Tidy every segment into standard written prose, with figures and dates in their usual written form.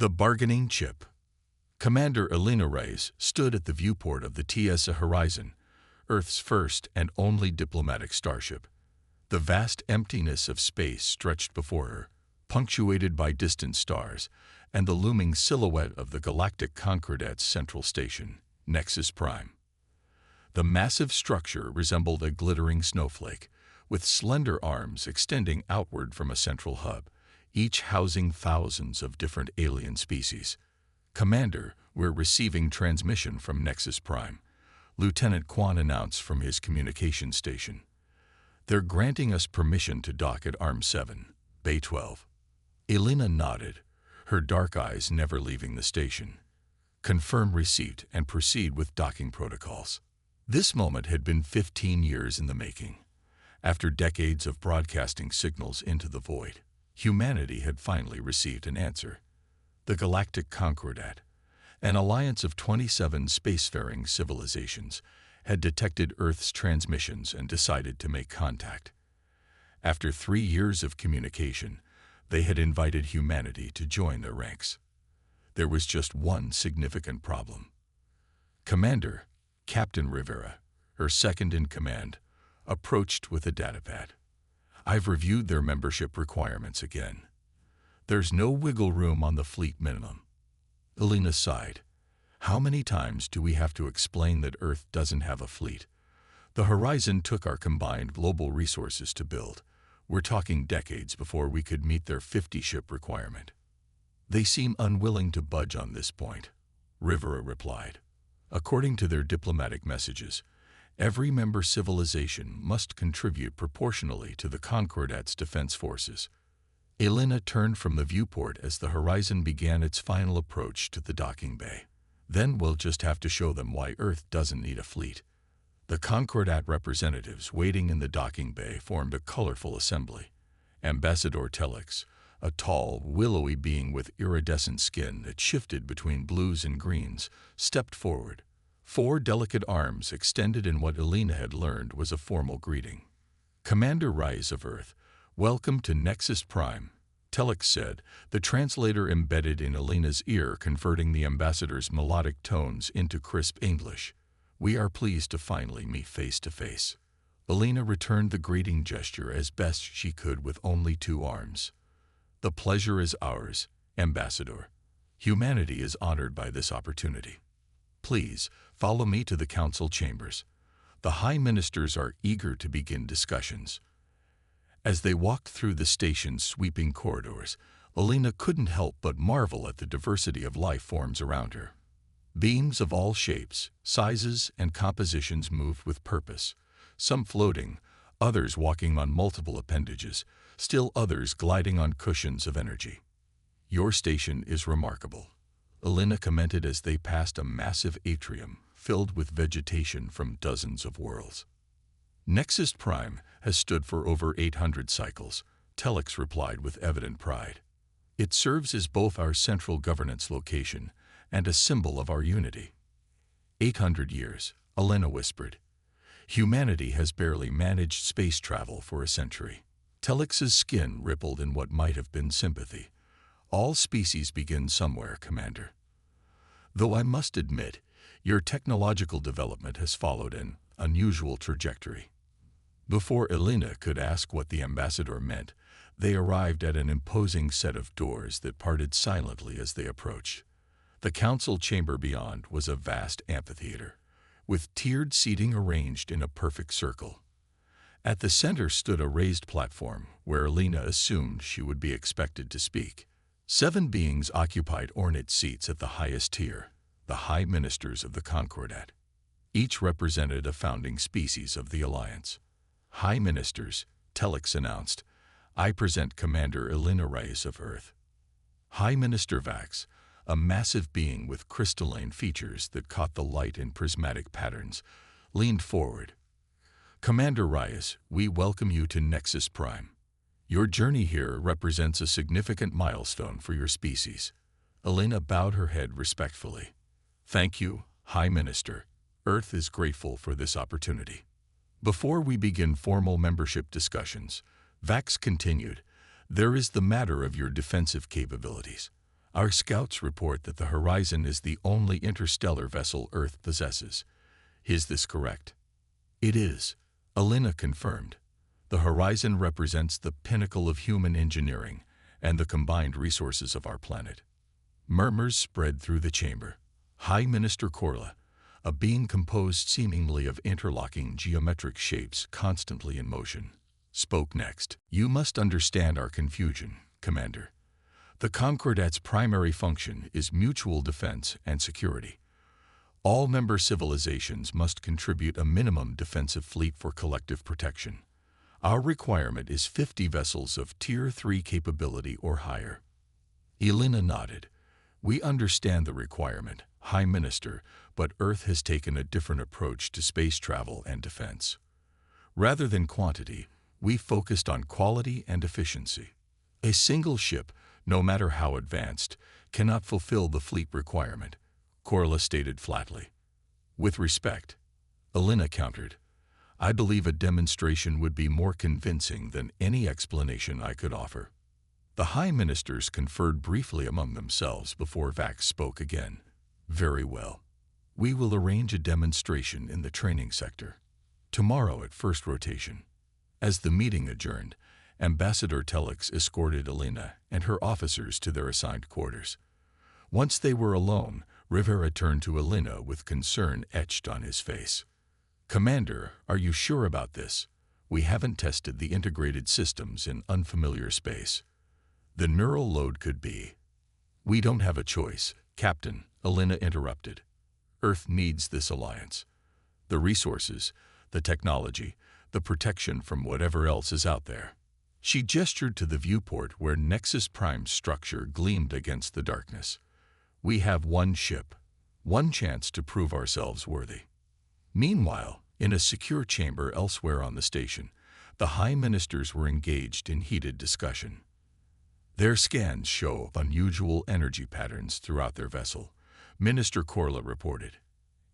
The bargaining chip. Commander Elena Reyes stood at the viewport of the TSA Horizon, Earth's first and only diplomatic starship. The vast emptiness of space stretched before her, punctuated by distant stars, and the looming silhouette of the galactic Concordat's central station, Nexus Prime. The massive structure resembled a glittering snowflake, with slender arms extending outward from a central hub, each housing thousands of different alien species. "Commander, we're receiving transmission from Nexus Prime," Lieutenant Quan announced from his communications station. "They're granting us permission to dock at Arm 7, Bay 12. Elena nodded, her dark eyes never leaving the station. "Confirm receipt and proceed with docking protocols." This moment had been 15 years in the making. After decades of broadcasting signals into the void, humanity had finally received an answer. The Galactic Concordat, an alliance of 27 spacefaring civilizations, had detected Earth's transmissions and decided to make contact. After 3 years of communication, they had invited humanity to join their ranks. There was just one significant problem. Commander, Captain Rivera, her second in command, approached with a datapad. "I've reviewed their membership requirements again. There's no wiggle room on the fleet minimum." Elena sighed. "How many times do we have to explain that Earth doesn't have a fleet? The Horizon took our combined global resources to build. We're talking decades before we could meet their 50-ship requirement." "They seem unwilling to budge on this point," Rivera replied. "According to their diplomatic messages, every member civilization must contribute proportionally to the Concordat's defense forces." Elena turned from the viewport as the Horizon began its final approach to the docking bay. "Then we'll just have to show them why Earth doesn't need a fleet." The Concordat representatives waiting in the docking bay formed a colorful assembly. Ambassador Telix, a tall, willowy being with iridescent skin that shifted between blues and greens, stepped forward. 4 delicate arms extended in what Elena had learned was a formal greeting. "Commander Reyes of Earth, welcome to Nexus Prime," Telix said, the translator embedded in Elena's ear converting the ambassador's melodic tones into crisp English. "We are pleased to finally meet face to face." Elena returned the greeting gesture as best she could with only 2 arms. "The pleasure is ours, Ambassador. Humanity is honored by this opportunity. Please, follow me to the council chambers. The High Ministers are eager to begin discussions." As they walked through the station's sweeping corridors, Elena couldn't help but marvel at the diversity of life forms around her. Beings of all shapes, sizes, and compositions moved with purpose, some floating, others walking on multiple appendages, still others gliding on cushions of energy. "Your station is remarkable," Elena commented as they passed a massive atrium filled with vegetation from dozens of worlds. "Nexus Prime has stood for over 800 cycles," Telix replied with evident pride. "It serves as both our central governance location and a symbol of our unity." 800 years, Elena whispered. "Humanity has barely managed space travel for a century." Telix's skin rippled in what might have been sympathy. "All species begin somewhere, Commander. Though I must admit, your technological development has followed an unusual trajectory." Before Elena could ask what the ambassador meant, they arrived at an imposing set of doors that parted silently as they approached. The council chamber beyond was a vast amphitheater, with tiered seating arranged in a perfect circle. At the center stood a raised platform where Elena assumed she would be expected to speak. 7 beings occupied ornate seats at the highest tier, the High Ministers of the Concordat. Each represented a founding species of the Alliance. "High Ministers," Telix announced, "I present Commander Elena Reyes of Earth." High Minister Vax, a massive being with crystalline features that caught the light in prismatic patterns, leaned forward. "Commander Reyes, we welcome you to Nexus Prime. Your journey here represents a significant milestone for your species." Elena bowed her head respectfully. "Thank you, High Minister. Earth is grateful for this opportunity." Before we begin formal membership discussions, Vax continued, "There is the matter of your defensive capabilities. Our scouts report that the Horizon is the only interstellar vessel Earth possesses. Is this correct? It is, Alina confirmed. The Horizon represents the pinnacle of human engineering and the combined resources of our planet. Murmurs spread through the chamber. High Minister Korla, a being composed seemingly of interlocking geometric shapes constantly in motion, spoke next. You must understand our confusion, Commander. The Concordat's primary function is mutual defense and security. All member civilizations must contribute a minimum defensive fleet for collective protection. Our requirement is 50 vessels of Tier 3 capability or higher. Elena nodded. We understand the requirement, High Minister, but Earth has taken a different approach to space travel and defense. Rather than quantity, we focused on quality and efficiency. A single ship, no matter how advanced, cannot fulfill the fleet requirement, Korla stated flatly. With respect, Elena countered, I believe a demonstration would be more convincing than any explanation I could offer. The High Ministers conferred briefly among themselves before Vax spoke again. Very well. We will arrange a demonstration in the training sector. Tomorrow at first rotation. As the meeting adjourned, Ambassador Telix escorted Elena and her officers to their assigned quarters. Once they were alone, Rivera turned to Elena with concern etched on his face. Commander, are you sure about this? We haven't tested the integrated systems in unfamiliar space. The neural load could be. We don't have a choice, Captain, Elena interrupted. Earth needs this alliance. The resources, the technology, the protection from whatever else is out there. She gestured to the viewport where Nexus Prime's structure gleamed against the darkness. We have one ship, one chance to prove ourselves worthy. Meanwhile, in a secure chamber elsewhere on the station, the High Ministers were engaged in heated discussion. Their scans show unusual energy patterns throughout their vessel, Minister Korla reported.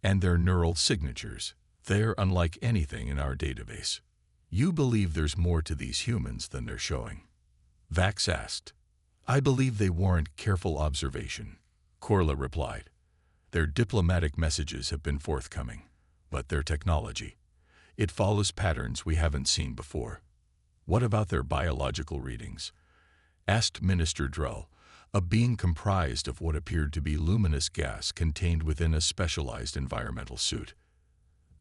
And their neural signatures, they're unlike anything in our database. You believe there's more to these humans than they're showing? Vax asked. I believe they warrant careful observation, Korla replied. Their diplomatic messages have been forthcoming, but their technology, it follows patterns we haven't seen before. What about their biological readings? Asked Minister Drell, a being comprised of what appeared to be luminous gas contained within a specialized environmental suit.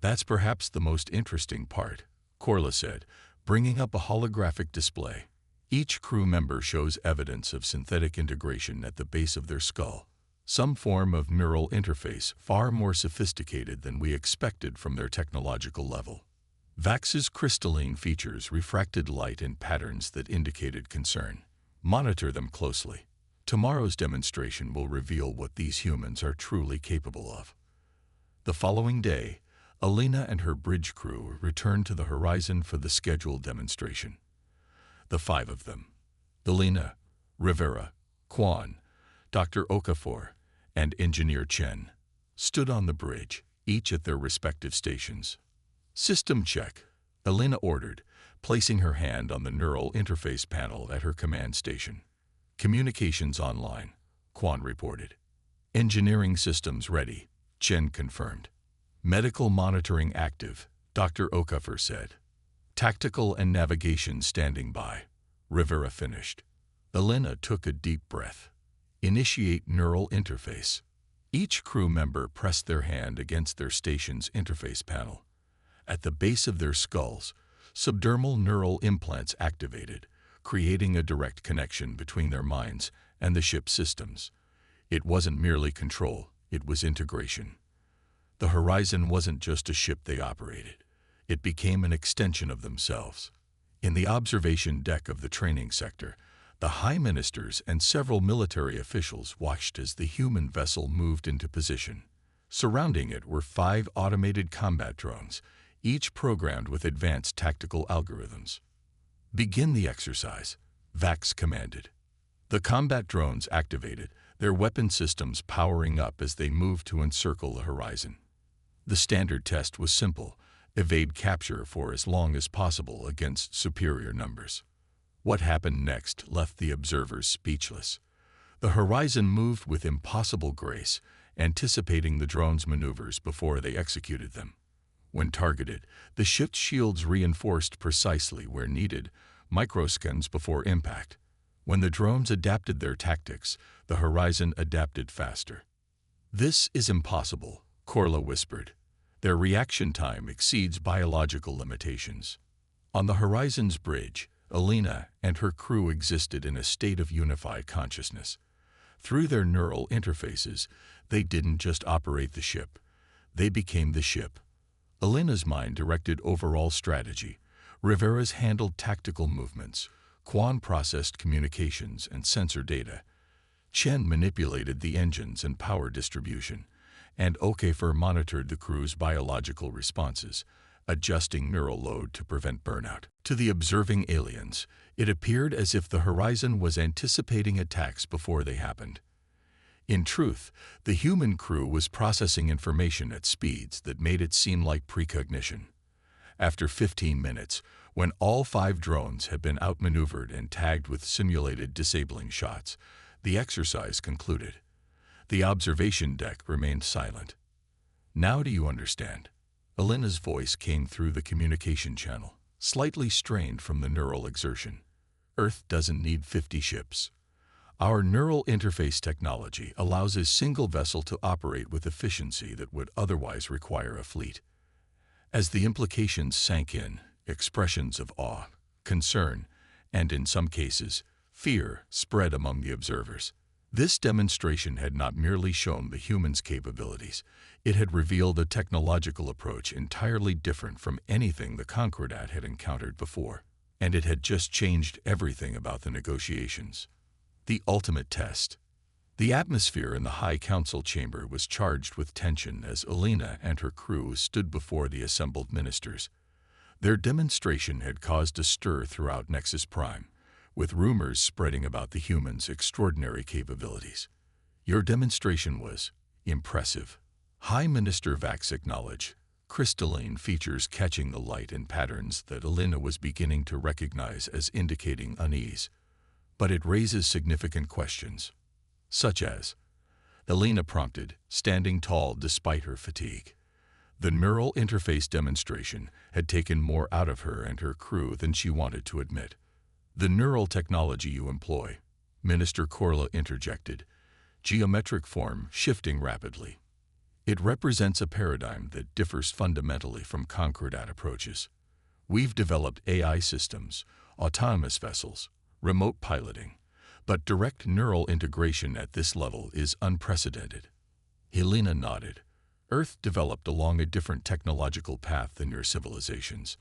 That's perhaps the most interesting part, Korla said, bringing up a holographic display. Each crew member shows evidence of synthetic integration at the base of their skull, some form of neural interface far more sophisticated than we expected from their technological level. Vax's crystalline features refracted light in patterns that indicated concern. Monitor them closely. Tomorrow's demonstration will reveal what these humans are truly capable of. The following day, Alina and her bridge crew returned to the Horizon for the scheduled demonstration. The 5 of them, Alina, Rivera, Quan, Dr. Okafor, and Engineer Chen, stood on the bridge, each at their respective stations. System check, Alina ordered, placing her hand on the neural interface panel at her command station. Communications online, Quan reported. Engineering systems ready, Chen confirmed. Medical monitoring active, Dr. Okafor said. Tactical and navigation standing by, Rivera finished. Elena took a deep breath. Initiate neural interface. Each crew member pressed their hand against their station's interface panel. At the base of their skulls, subdermal neural implants activated, creating a direct connection between their minds and the ship's systems. It wasn't merely control, it was integration. The Horizon wasn't just a ship they operated. It became an extension of themselves. In the observation deck of the training sector, the High Ministers and several military officials watched as the human vessel moved into position. Surrounding it were 5 automated combat drones, each programmed with advanced tactical algorithms. Begin the exercise, Vax commanded. The combat drones activated, their weapon systems powering up as they moved to encircle the Horizon. The standard test was simple: evade capture for as long as possible against superior numbers. What happened next left the observers speechless. The The Horizon moved with impossible grace, anticipating the drone's maneuvers before they executed them. When targeted, the ship's shields reinforced precisely where needed, microscans before impact. When the drones adapted their tactics, the Horizon adapted faster. "This is impossible," Corla whispered. "Their reaction time exceeds biological limitations." On the Horizon's bridge, Alina and her crew existed in a state of unified consciousness. Through their neural interfaces, they didn't just operate the ship. They became the ship. Alina's mind directed overall strategy. Rivera's handled tactical movements. Quan processed communications and sensor data. Chen manipulated the engines and power distribution. And Okafor monitored the crew's biological responses, adjusting neural load to prevent burnout. To the observing aliens, it appeared as if the Horizon was anticipating attacks before they happened. In truth, the human crew was processing information at speeds that made it seem like precognition. After 15 minutes, when all 5 drones had been outmaneuvered and tagged with simulated disabling shots, the exercise concluded. The observation deck remained silent. "Now do you understand?" Alina's voice came through the communication channel, slightly strained from the neural exertion. "Earth doesn't need 50 ships. Our neural interface technology allows a single vessel to operate with efficiency that would otherwise require a fleet." As the implications sank in, expressions of awe, concern, and in some cases, fear spread among the observers. This demonstration had not merely shown the humans' capabilities, it had revealed a technological approach entirely different from anything the Concordat had encountered before, and it had just changed everything about the negotiations. The ultimate test. The atmosphere in the High Council chamber was charged with tension as Alina and her crew stood before the assembled ministers. Their demonstration had caused a stir throughout Nexus Prime, with rumors spreading about the humans' extraordinary capabilities. "Your demonstration was impressive," High Minister Vax acknowledged, crystalline features catching the light in patterns that Alina was beginning to recognize as indicating unease. "But it raises significant questions." "Such as?" Alina prompted, standing tall despite her fatigue. The neural interface demonstration had taken more out of her and her crew than she wanted to admit. "The neural technology you employ," Minister Corla interjected, "geometric form shifting rapidly. It represents a paradigm that differs fundamentally from Concordat approaches. We've developed AI systems, autonomous vessels, remote piloting, but direct neural integration at this level is unprecedented." Helena nodded. "Earth developed along a different technological path than your civilizations.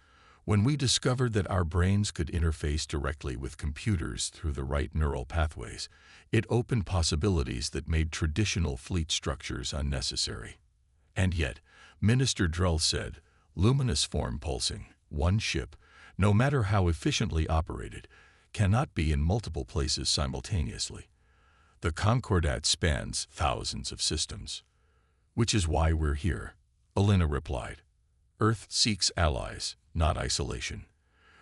When we discovered that our brains could interface directly with computers through the right neural pathways, it opened possibilities that made traditional fleet structures unnecessary." And yet, Minister Drell said, "Luminous form pulsing, one ship, no matter how efficiently operated, cannot be in multiple places simultaneously. The Concordat spans thousands of systems." "Which is why we're here," Alina replied. "Earth seeks allies, not isolation.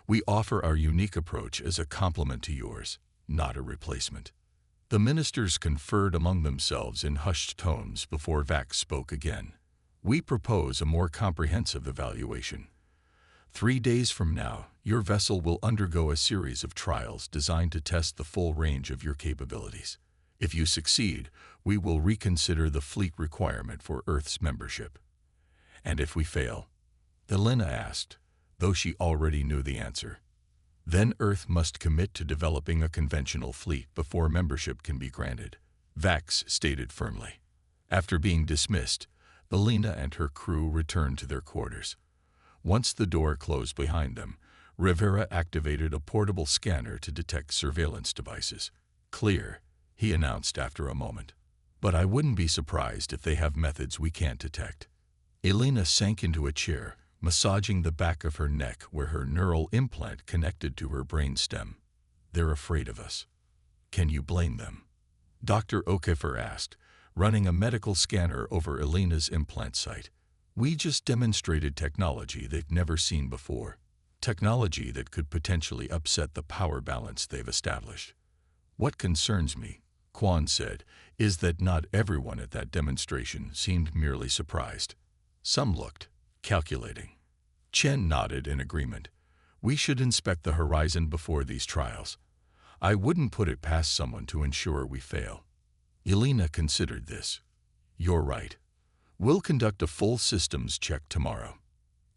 We offer our unique approach as a complement to yours, not a replacement." The ministers conferred among themselves in hushed tones before Vax spoke again. "We propose a more comprehensive evaluation. 3 days from now, your vessel will undergo a series of trials designed to test the full range of your capabilities. If you succeed, we will reconsider the fleet requirement for Earth's membership." "And if we fail?" Alina asked, though she already knew the answer. "Then Earth must commit to developing a conventional fleet before membership can be granted," Vax stated firmly. After being dismissed, Alina and her crew returned to their quarters. Once the door closed behind them, Rivera activated a portable scanner to detect surveillance devices. "Clear," he announced after a moment. "But I wouldn't be surprised if they have methods we can't detect." Alina sank into a chair, massaging the back of her neck where her neural implant connected to her brainstem. "They're afraid of us." "Can you blame them?" Dr. Okafor asked, running a medical scanner over Alina's implant site. "We just demonstrated technology they've never seen before. Technology that could potentially upset the power balance they've established. What concerns me," Quan said, is that not everyone at that demonstration seemed merely surprised. Some looked calculating. Chen nodded in agreement. We should inspect the horizon before these trials. I wouldn't put it past someone to ensure we fail. Elena considered this. You're right. We'll conduct a full systems check tomorrow.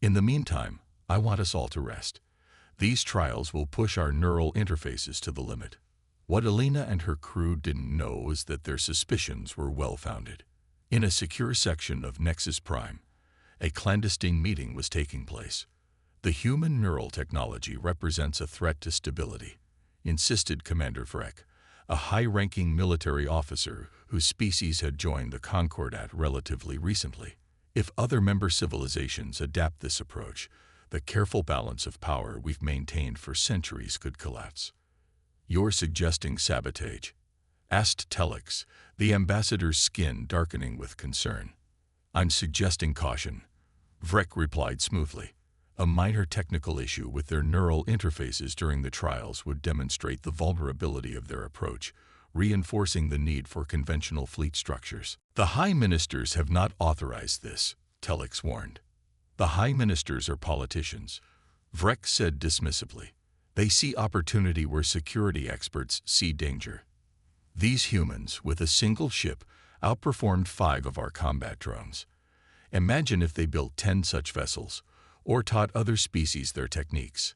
In the meantime, I want us all to rest. These trials will push our neural interfaces to the limit. What Elena and her crew didn't know was that their suspicions were well-founded. In a secure section of Nexus Prime, a clandestine meeting was taking place. The human neural technology represents a threat to stability, insisted Commander Vrek, a high-ranking military officer whose species had joined the Concordat relatively recently. If other member civilizations adapt this approach, the careful balance of power we've maintained for centuries could collapse. You're suggesting sabotage? Asked Telex, the ambassador's skin darkening with concern. I'm suggesting caution, Vrek replied smoothly. A minor technical issue with their neural interfaces during the trials would demonstrate the vulnerability of their approach, reinforcing the need for conventional fleet structures. The High Ministers have not authorized this, Telex warned. The High Ministers are politicians, Vrek said dismissively. They see opportunity where security experts see danger. These humans, with a single ship, outperformed 5 of our combat drones. Imagine if they built 10 such vessels, or taught other species their techniques.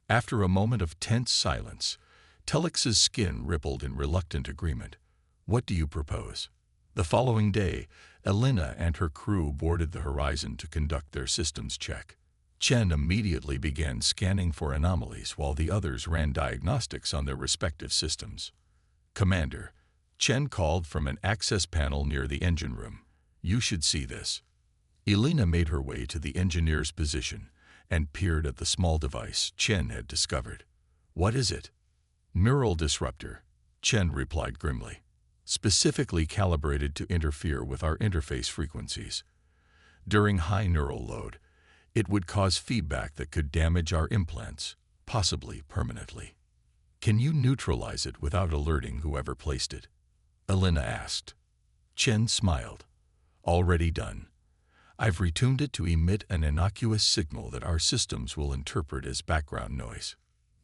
After a moment of tense silence, Telex's skin rippled in reluctant agreement. What do you propose? The following day, Elena and her crew boarded the horizon to conduct their systems check. Chen immediately began scanning for anomalies while the others ran diagnostics on their respective systems. Commander, Chen called from an access panel near the engine room. You should see this. Elena made her way to the engineer's position and peered at the small device Chen had discovered. What is it? Neural disruptor, Chen replied grimly. Specifically calibrated to interfere with our interface frequencies. During high neural load, it would cause feedback that could damage our implants, possibly permanently. Can you neutralize it without alerting whoever placed it? Elena asked. Chen smiled. Already done. I've retuned it to emit an innocuous signal that our systems will interpret as background noise.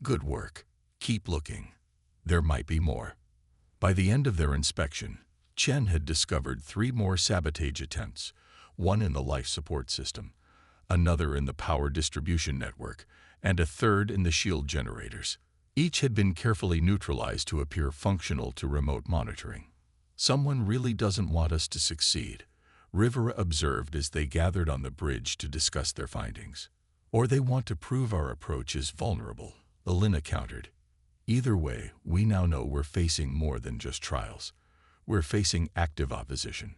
Good work. Keep looking. There might be more. By the end of their inspection, Chen had discovered 3 more sabotage attempts, one in the life support system, another in the power distribution network, and a third in the shield generators. Each had been carefully neutralized to appear functional to remote monitoring. Someone really doesn't want us to succeed, Rivera observed as they gathered on the bridge to discuss their findings. Or they want to prove our approach is vulnerable, Elena countered. Either way, we now know we're facing more than just trials. We're facing active opposition.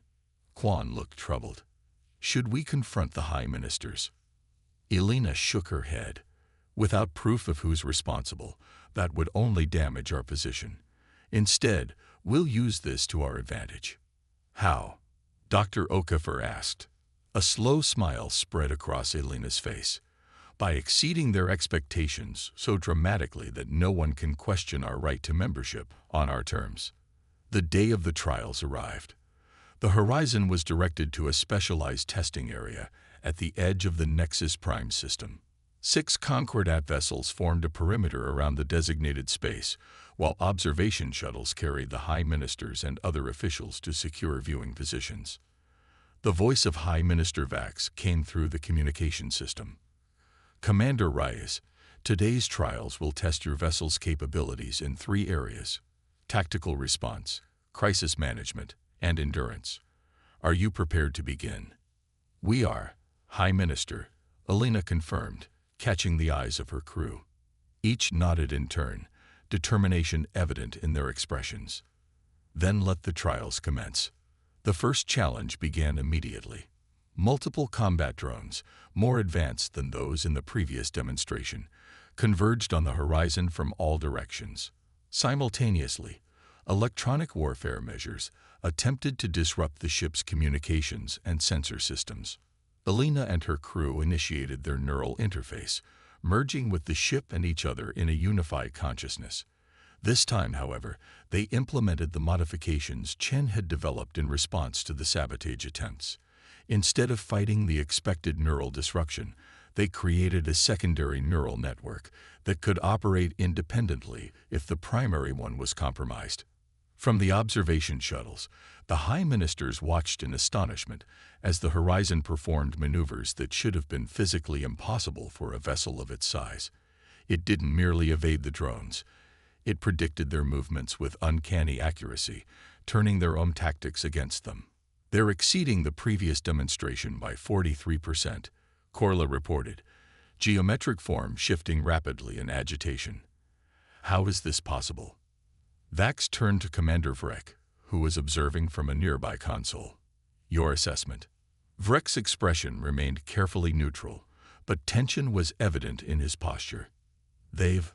Quan looked troubled. Should we confront the High Ministers? Elena shook her head. Without proof of who's responsible, that would only damage our position. Instead, we'll use this to our advantage. How? Dr. Okafor asked. A slow smile spread across Elena's face. By exceeding their expectations so dramatically that no one can question our right to membership on our terms. The day of the trials arrived. The horizon was directed to a specialized testing area at the edge of the Nexus Prime system. 6 Concordat vessels formed a perimeter around the designated space, while observation shuttles carried the High Ministers and other officials to secure viewing positions. The voice of High Minister Vax came through the communication system. Commander Reyes, today's trials will test your vessel's capabilities in 3 areas: tactical response, crisis management, and endurance. Are you prepared to begin? We are, High Minister, Elena confirmed, catching the eyes of her crew. Each nodded in turn, determination evident in their expressions. Then let the trials commence. The first challenge began immediately. Multiple combat drones, more advanced than those in the previous demonstration, converged on the horizon from all directions. Simultaneously, electronic warfare measures attempted to disrupt the ship's communications and sensor systems. Elena and her crew initiated their neural interface, merging with the ship and each other in a unified consciousness. This time, however, they implemented the modifications Chen had developed in response to the sabotage attempts. Instead of fighting the expected neural disruption, they created a secondary neural network that could operate independently if the primary one was compromised. From the observation shuttles, the High Ministers watched in astonishment as the Horizon performed maneuvers that should have been physically impossible for a vessel of its size. It didn't merely evade the drones. It predicted their movements with uncanny accuracy, turning their own tactics against them. They're exceeding the previous demonstration by 43%, Korla reported, geometric form shifting rapidly in agitation. How is this possible? Vax turned to Commander Vrek, who was observing from a nearby console. Your assessment. Vrek's expression remained carefully neutral, but tension was evident in his posture. They've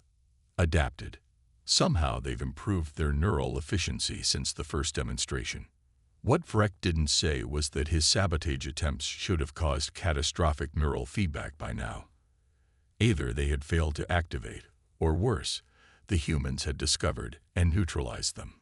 adapted. Somehow they've improved their neural efficiency since the first demonstration. What Vrek didn't say was that his sabotage attempts should have caused catastrophic neural feedback by now. Either they had failed to activate, or worse, the humans had discovered and neutralized them.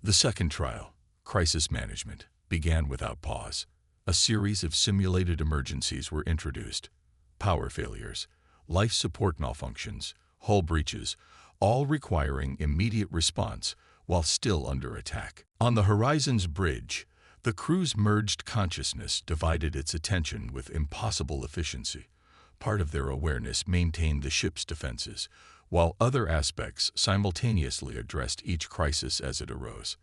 The second trial, crisis management, began without pause. A series of simulated emergencies were introduced. Power failures, life support malfunctions, hull breaches, all requiring immediate response while still under attack. On the Horizon's bridge, the crew's merged consciousness divided its attention with impossible efficiency. Part of their awareness maintained the ship's defenses, while other aspects simultaneously addressed each crisis as it arose.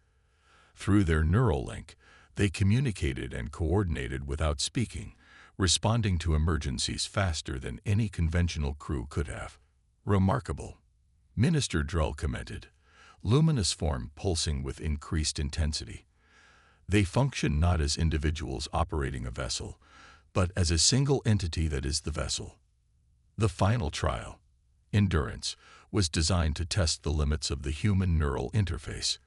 Through their neural link, they communicated and coordinated without speaking, responding to emergencies faster than any conventional crew could have. Remarkable. Minister Drull commented, luminous form pulsing with increased intensity. They function not as individuals operating a vessel, but as a single entity that is the vessel. The final trial, Endurance, was designed to test the limits of the human neural interface.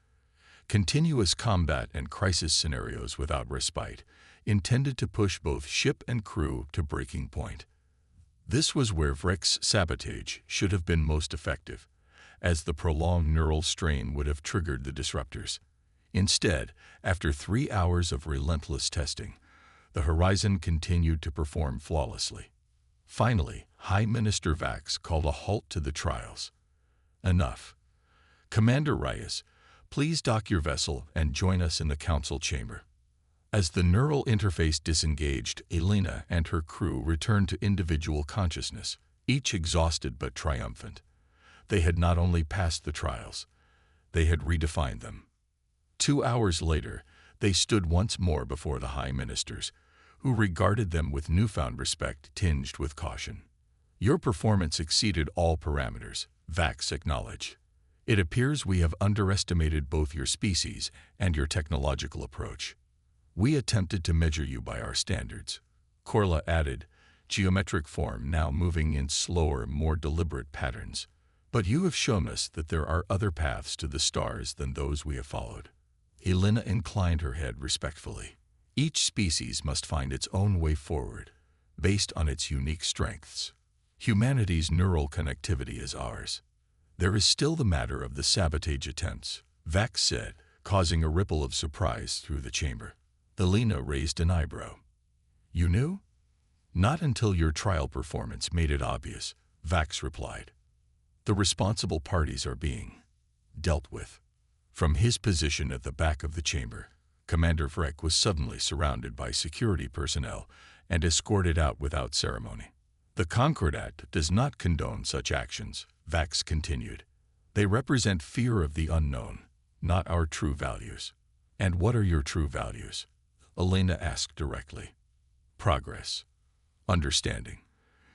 Continuous combat and crisis scenarios without respite, intended to push both ship and crew to breaking point. This was where Vrek's sabotage should have been most effective, as the prolonged neural strain would have triggered the disruptors. Instead, after 3 hours of relentless testing, the Horizon continued to perform flawlessly. Finally, High Minister Vax called a halt to the trials. Enough. Commander Reyes, please dock your vessel and join us in the council chamber. As the neural interface disengaged, Elena and her crew returned to individual consciousness, each exhausted but triumphant. They had not only passed the trials, they had redefined them. 2 hours later, they stood once more before the High Ministers, who regarded them with newfound respect tinged with caution. Your performance exceeded all parameters, Vax acknowledged. It appears we have underestimated both your species and your technological approach. We attempted to measure you by our standards. Korla added, geometric form now moving in slower, more deliberate patterns. But you have shown us that there are other paths to the stars than those we have followed. Elena inclined her head respectfully. Each species must find its own way forward, based on its unique strengths. Humanity's neural connectivity is ours. There is still the matter of the sabotage attempts, Vax said, causing a ripple of surprise through the chamber. Elena raised an eyebrow. You knew? Not until your trial performance made it obvious, Vax replied. The responsible parties are being dealt with. From his position at the back of the chamber, Commander Vrek was suddenly surrounded by security personnel and escorted out without ceremony. The Concordat does not condone such actions, Vax continued. They represent fear of the unknown, not our true values. And what are your true values? Elena asked directly. Progress, understanding,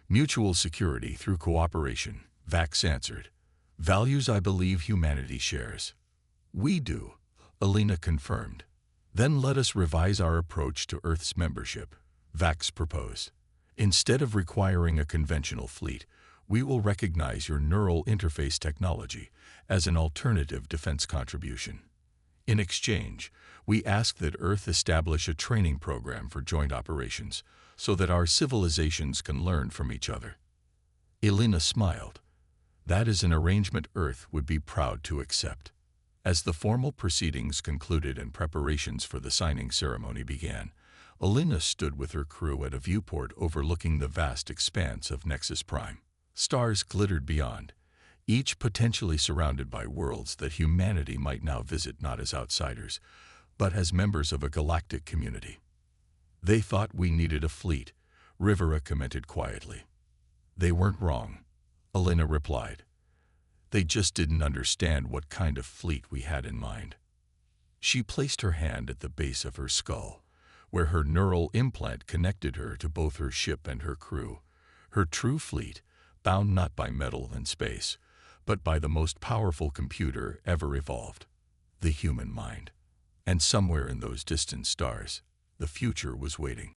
mutual security through cooperation, Vax answered. Values I believe humanity shares. We do, Elena confirmed. Then let us revise our approach to Earth's membership, Vax proposed. Instead of requiring a conventional fleet, we will recognize your neural interface technology as an alternative defense contribution. In exchange, we ask that Earth establish a training program for joint operations so that our civilizations can learn from each other. Elena smiled. That is an arrangement Earth would be proud to accept. As the formal proceedings concluded and preparations for the signing ceremony began, Alina stood with her crew at a viewport overlooking the vast expanse of Nexus Prime. Stars glittered beyond, each potentially surrounded by worlds that humanity might now visit not as outsiders, but as members of a galactic community. They thought we needed a fleet, Rivera commented quietly. They weren't wrong, Alina replied. They just didn't understand what kind of fleet we had in mind. She placed her hand at the base of her skull, where her neural implant connected her to both her ship and her crew, her true fleet, bound not by metal and space, but by the most powerful computer ever evolved, the human mind. And somewhere in those distant stars, the future was waiting.